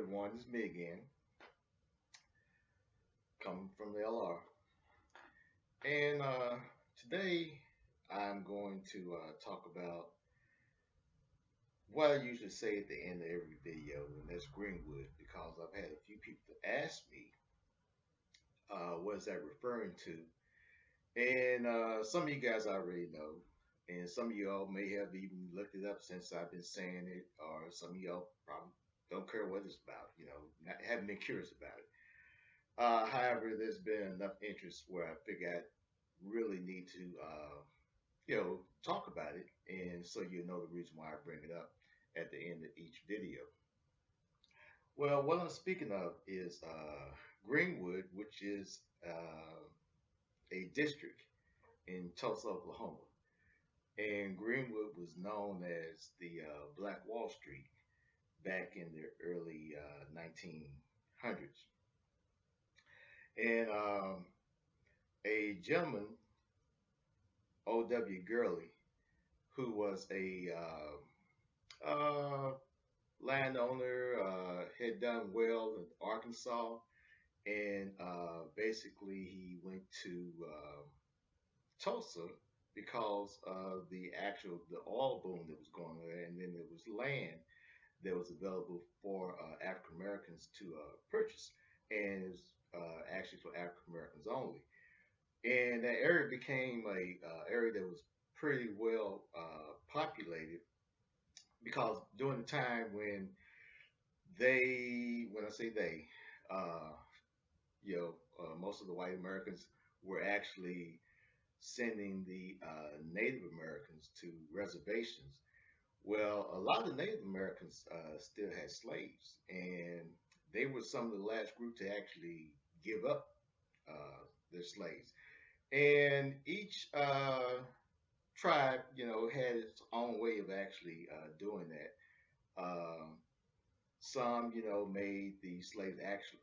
everyone? It's me again, coming from the LR. And today I'm going to talk about what I usually say at the end of every video, and that's Greenwood, because I've had a few people ask me what is that referring to. And some of you guys already know, and some of y'all may have even looked it up since I've been saying it, or some of y'all probably don't care what it's about, haven't been curious about it. However, there's been enough interest where I figure I really need to, talk about it, and so you know the reason why I bring it up at the end of each video. Well, what I'm speaking of is Greenwood, which is a district in Tulsa, Oklahoma, and Greenwood was known as the Black Wall Street back in the early 1900s, and a gentleman O.W. Gurley, who was a landowner, had done well in Arkansas, and basically he went to Tulsa because of the oil boom that was going on there, and then there was land that was available for African Americans to purchase, and it was actually for African Americans only. And that area became a area that was pretty well populated because during the time when I say they, uh, most of the white Americans were actually sending the Native Americans to reservations. Well, a lot of the Native Americans still had slaves, and they were some of the last group to actually give up their slaves. And each tribe, had its own way of actually doing that. Some, made the slaves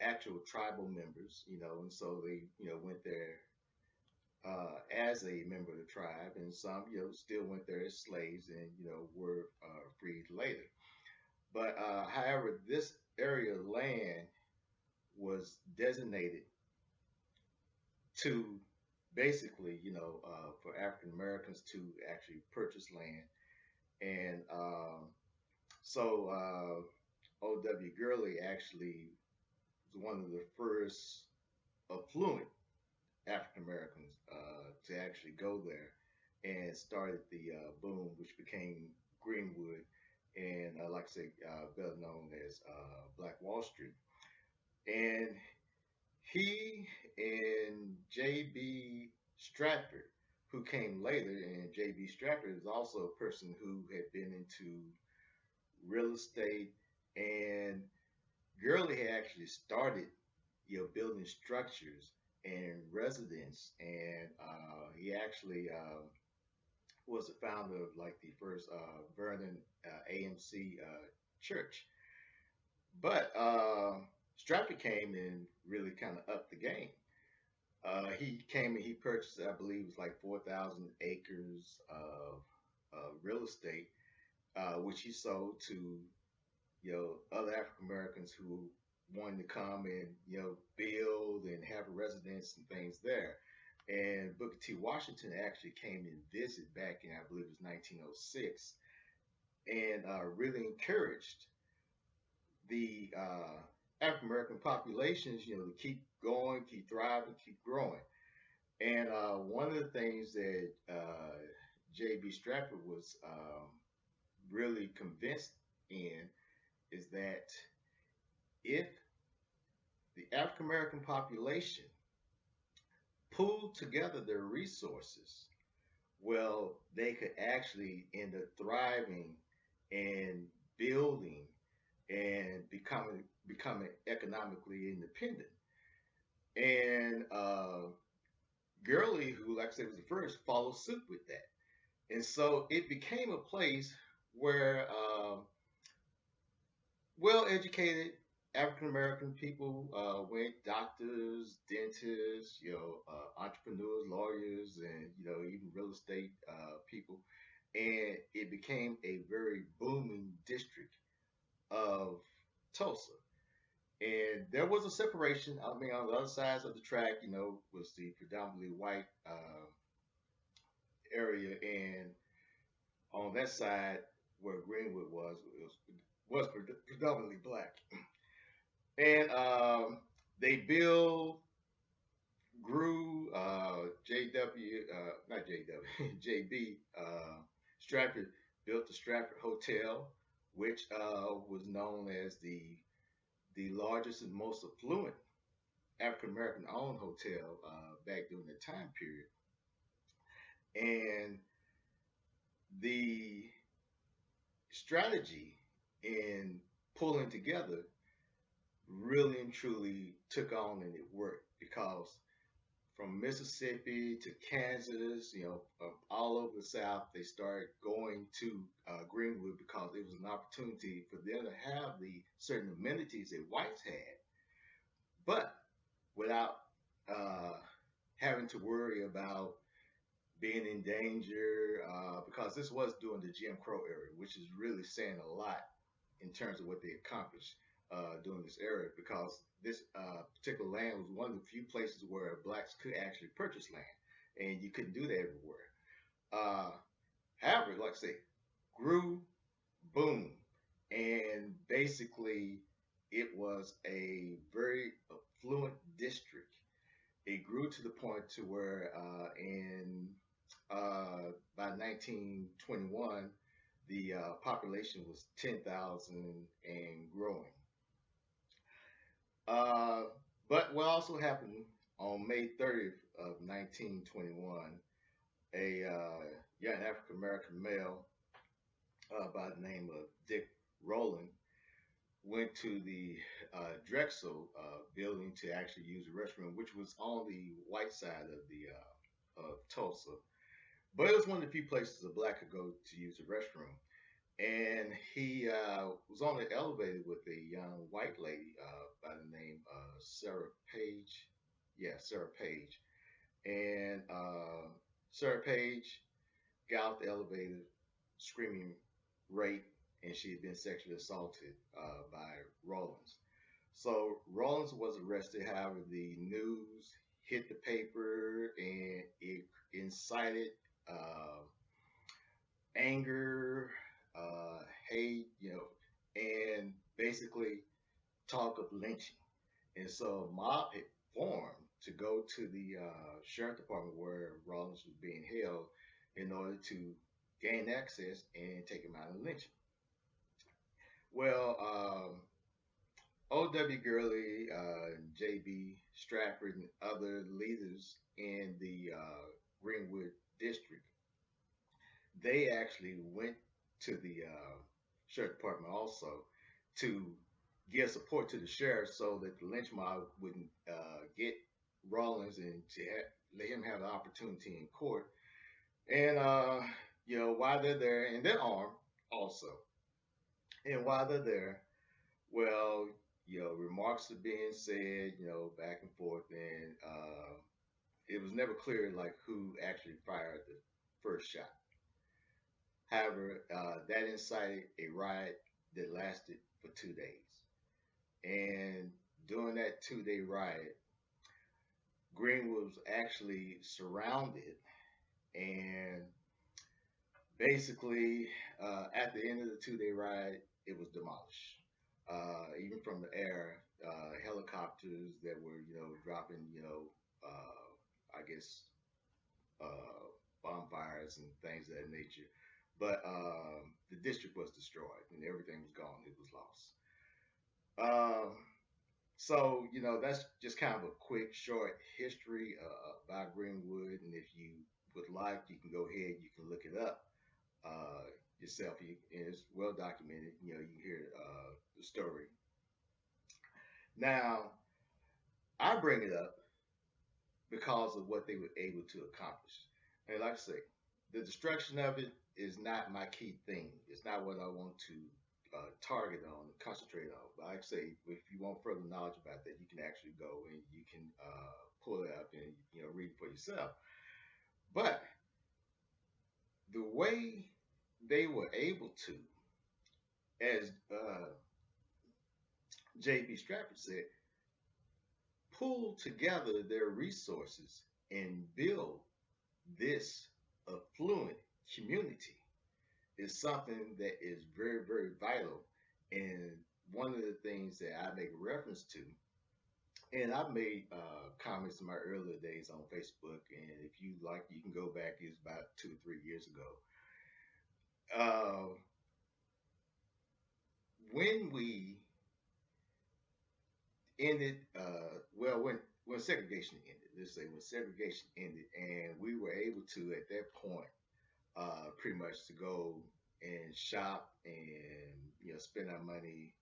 actual tribal members, and so they, went there as a member of the tribe, and some, still went there as slaves and, were freed later. But however, this area of land was designated to basically, for African Americans to actually purchase land. And O.W. Gurley actually was one of the first affluent African Americans to actually go there and started the boom, which became Greenwood, and like I say, better known as Black Wall Street. And he and J.B. Stratford, who came later, and J.B. Stratford is also a person who had been into real estate, and Gurley had actually started, building structures and residence, and he actually was the founder of like the first Vernon AMC church. But Stratford came and really kind of upped the game. He came and he purchased, I believe, it was like 4,000 acres of real estate, which he sold to other African Americans who wanted to come and build and have a residence and things there. And Booker T. Washington actually came and visited back in, I believe it was 1906, and really encouraged the African American populations, to keep going, keep thriving, keep growing. And one of the things that J.B. Stratford was really convinced in is that if the African American population pooled together their resources, well, they could actually end up thriving and building and becoming economically independent. And Gurley, who, like I said, was the first, followed suit with that. And so it became a place where well-educated African American people went, doctors, dentists, entrepreneurs, lawyers, and even real estate people, and it became a very booming district of Tulsa. And there was a separation. I mean, on the other sides of the track, was the predominantly white area, and on that side where Greenwood was predominantly black. And they build grew JW, not JW, JB Stratford built the Stratford Hotel, which was known as the largest and most affluent African American owned hotel back during that time period. And the strategy in pulling together really and truly took on and it worked because from Mississippi to Kansas, all over the South, they started going to Greenwood because it was an opportunity for them to have the certain amenities that whites had, but without uh, having to worry about being in danger because this was during the Jim Crow era, which is really saying a lot in terms of what they accomplished during this era because this particular land was one of the few places where blacks could actually purchase land, and you couldn't do that everywhere. Uh, However, like I say, grew, boom, and basically it was a very affluent district. It grew to the point to where by 1921 the population was 10,000 and growing. Uh, but what also happened on May 30th of 1921, a young African American male by the name of Dick Rowland went to the Drexel building to actually use the restroom, which was on the white side of the of Tulsa. But it was one of the few places a black could go to use the restroom. And he was on the elevator with a young white lady by the name of Sarah Page. Yeah, Sarah Page. And Sarah Page got off the elevator screaming rape, and she had been sexually assaulted by Rollins. So Rollins was arrested. However, the news hit the paper, and it incited uh, anger, hate, and basically talk of lynching. And so a mob had formed to go to the sheriff department where Rollins was being held in order to gain access and take him out and lynch him. Well, O.W. Gurley, J.B. Stratford, and other leaders in the Greenwood district, they actually went to the sheriff department also to give support to the sheriff so that the lynch mob wouldn't get Rollins and to let him have the opportunity in court. And while they're there, and they're armed also, and while they're there, well, remarks are being said, back and forth, and it was never clear like who actually fired the first shot. However, that incited a riot that lasted for 2 days. And during that 2 day riot, Greenwood was actually surrounded, and basically, at the end of the 2 day riot, it was demolished. Even from the air, helicopters that were, dropping, I guess, bonfires and things of that nature. But the district was destroyed and everything was gone. It was lost. Um, so, that's just kind of a quick, short history about Greenwood. And if you would like, you can go ahead, you can look it up yourself. And it's well documented. You can hear the story. Now, I bring it up because of what they were able to accomplish. And like I say, the destruction of it is not my key thing. It's not what I want to target on and concentrate on. But like I say, if you want further knowledge about that, you can actually go and you can pull it up and read it for yourself. But the way they were able to, as J.B. Stratford said, pull together their resources and build this affluent community is something that is very, very vital. And one of the things that I make reference to, and I've made comments in my earlier days on Facebook, and if you like, you can go back, it's about 2 or 3 years ago. Uh, when we ended, when segregation ended, let's say when segregation ended, and we were able to, at that point, pretty much to go and shop and spend our money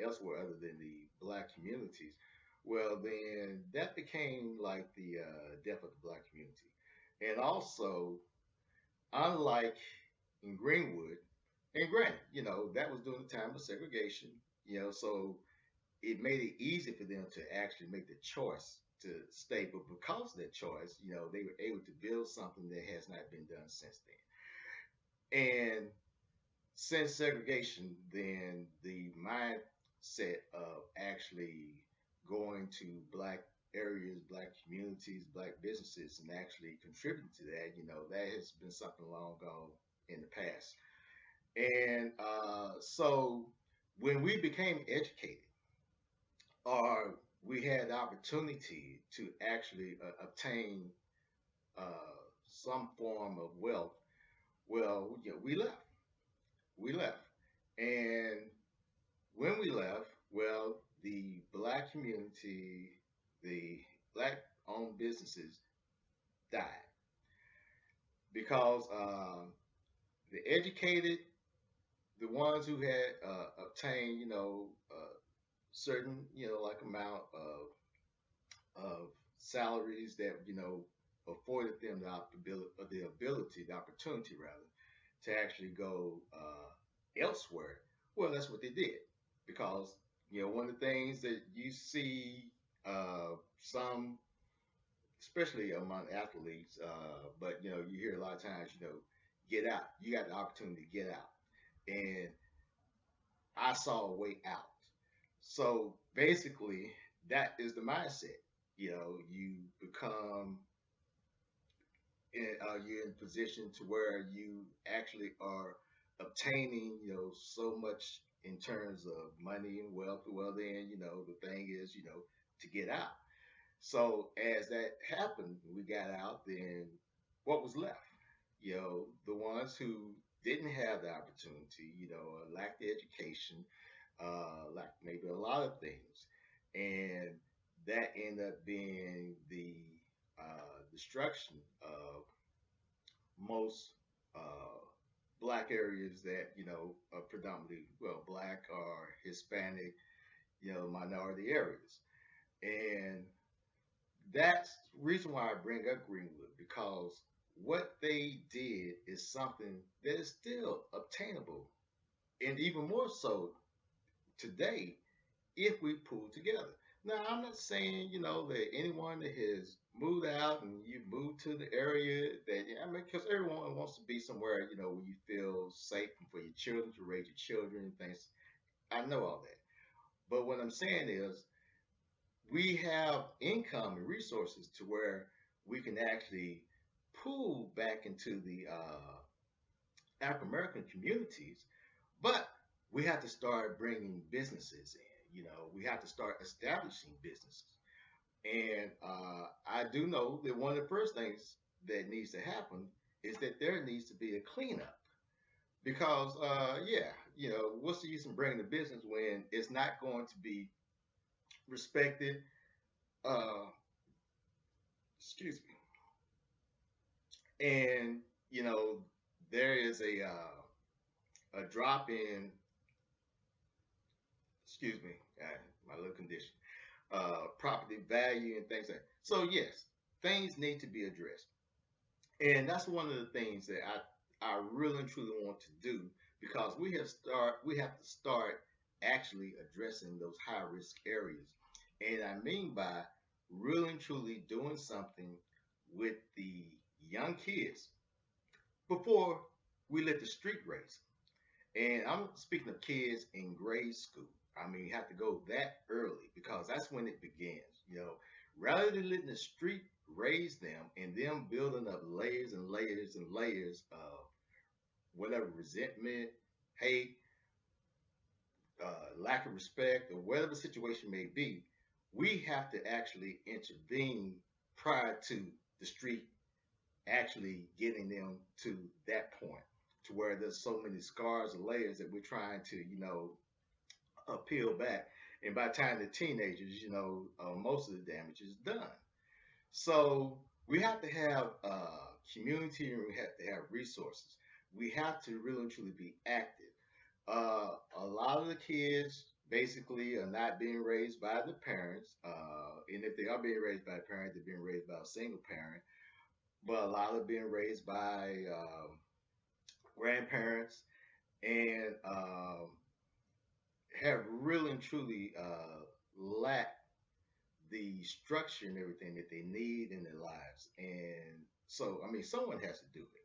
elsewhere other than the black communities. Well, then that became like the death of the black community, and also unlike in Greenwood, and granted, that was during the time of segregation, so it made it easy for them to actually make the choice to stay. But because of that choice, they were able to build something that has not been done since then. And since segregation, then the mindset of actually going to black areas, black communities, black businesses, and actually contributing to that, that has been something long gone in the past. And so when we became educated, or we had the opportunity to actually obtain some form of wealth, well, we left. We left. And when we left, well, the black community, the black owned businesses died because the educated, the ones who had obtained, certain, like amount of salaries that afforded them the opportunity rather, to actually go elsewhere. Well, that's what they did because one of the things that you see some, especially among athletes, but you hear a lot of times, get out. You got the opportunity to get out, and I saw a way out. So basically, that is the mindset. You become you're in a position to where you actually are obtaining, so much in terms of money and wealth. Well, then, the thing is, to get out. So as that happened, we got out. Then what was left? The ones who didn't have the opportunity, lacked the education, lacked maybe a lot of things, and that ended up being the destruction of most black areas that are predominantly, well, black or Hispanic, minority areas. And that's the reason why I bring up Greenwood, because what they did is something that is still obtainable, and even more so today if we pull together. Now, I'm not saying, that anyone that has moved out and you moved to the area that, I mean, because everyone wants to be somewhere, where you feel safe and for your children to raise your children and things. I know all that. But what I'm saying is, we have income and resources to where we can actually pull back into the African American communities, but we have to start bringing businesses in. We have to start establishing businesses. And I do know that one of the first things that needs to happen is that there needs to be a cleanup because, yeah, what's the use in bringing the business when it's not going to be respected? Uh, excuse me. And there is a drop in, excuse me, my little condition, property value and things like that. So yes, things need to be addressed, and that's one of the things that I really and truly want to do because we have to start actually addressing those high risk areas, and I mean by really and truly doing something with the young kids before we let the street race. And I'm speaking of kids in grade school. I mean, you have to go that early because that's when it begins. Rather than letting the street raise them and them building up layers and layers and layers of whatever resentment, hate, lack of respect, or whatever the situation may be, we have to actually intervene prior to the street actually getting them to that point, to where there's so many scars and layers that we're trying to, peel back. And by the time the teenagers, most of the damage is done. So we have to have community, and we have to have resources. We have to really and truly be active. A lot of the kids basically are not being raised by the parents, and if they are being raised by a parent, they're being raised by a single parent. But a lot are being raised by grandparents, and have really and truly lacked the structure and everything that they need in their lives. And so, I mean, someone has to do it.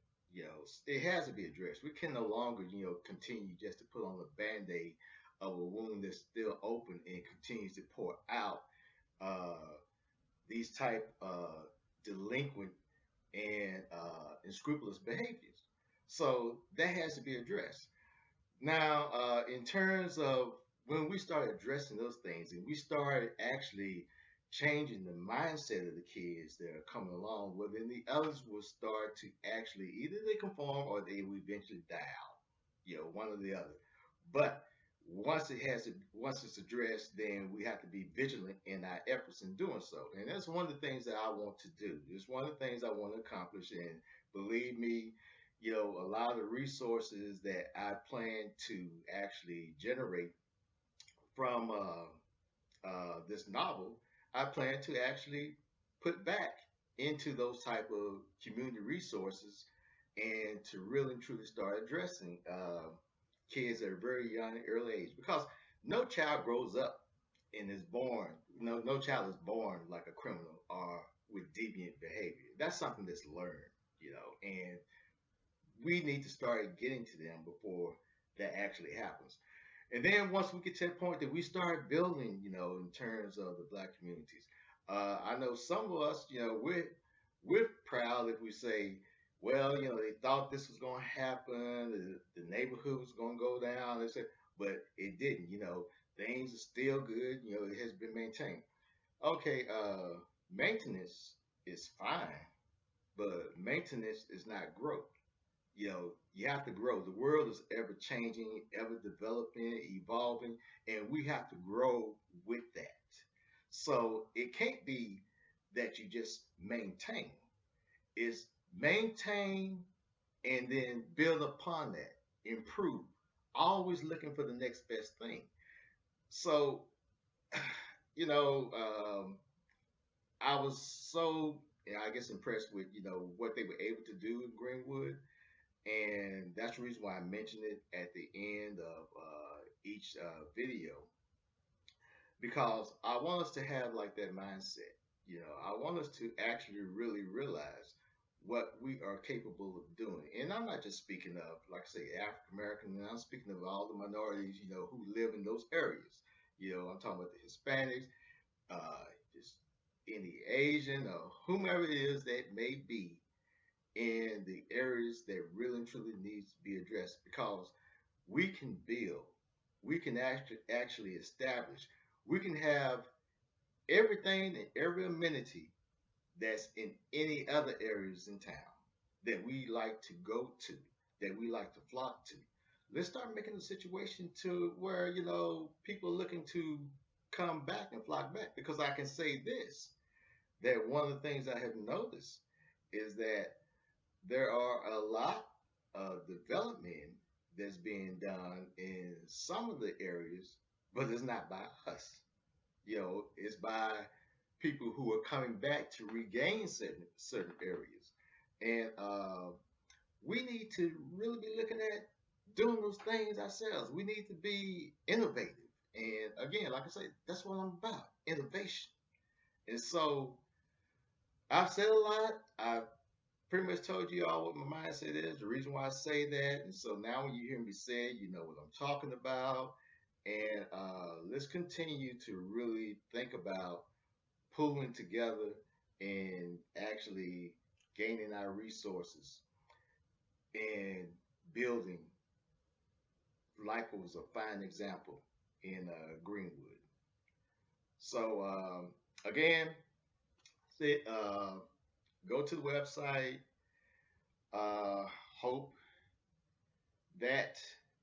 It has to be addressed. We can no longer, continue just to put on a band aid of a wound that's still open and continues to pour out uh, these type delinquent and unscrupulous behaviors. So that has to be addressed. Now, in terms of when we started addressing those things and we started actually changing the mindset of the kids that are coming along, well, then the others will start to actually either they conform or they will eventually die out, one or the other. But once it's addressed, then we have to be vigilant in our efforts in doing so. And that's one of the things that I want to do. It's one of the things I want to accomplish. And believe me, a lot of the resources that I plan to actually generate from this novel, I plan to actually put back into those type of community resources and to really and truly start addressing kids at a very young, early age. Because no child grows up and is born, no child is born like a criminal or with deviant behavior. That's something that's learned, and we need to start getting to them before that actually happens. And then once we get to that point that we start building, in terms of the black communities, I know some of us, we're proud if we say, well, they thought this was going to happen, the neighborhood was going to go down, they said, but it didn't. Things are still good. It has been maintained. Okay, maintenance is fine, but maintenance is not growth. You have to grow. The world is ever changing, ever developing, evolving, and we have to grow with that. So it can't be that you just maintain. It's maintain and then build upon that, improve, always looking for the next best thing. So, you know, I was so, I guess, impressed with, what they were able to do in Greenwood. And that's the reason why I mentioned it at the end of each video, because I want us to have like that mindset. I want us to actually really realize what we are capable of doing. And I'm not just speaking of, like I say, African American, and I'm speaking of all the minorities, who live in those areas. I'm talking about the Hispanics, just any Asian or whomever it is that may be in the areas that really and truly needs to be addressed, because we can build, we can actually establish, we can have everything and every amenity that's in any other areas in town that we like to go to, that we like to flock to. Let's start making the situation to where, people are looking to come back and flock back. Because I can say this, that one of the things I have noticed is that there are a lot of development that's being done in some of the areas, but it's not by us. It's by people who are coming back to regain certain areas, and we need to really be looking at doing those things ourselves. We need to be innovative, and again, like I say, that's what I'm about, innovation. And so I've said a lot. I've pretty much told you all what my mindset is, the reason why I say that. And so now when you hear me say it, you know what I'm talking about. And let's continue to really think about pulling together and actually gaining our resources and building, like it was a fine example in Greenwood. So again, go to the website. Uh, hope that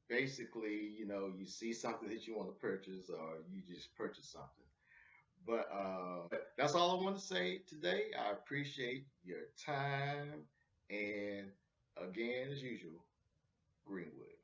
basically, you see something that you want to purchase, or you just purchase something. But that's all I want to say today. I appreciate your time, and again, as usual, Greenwood.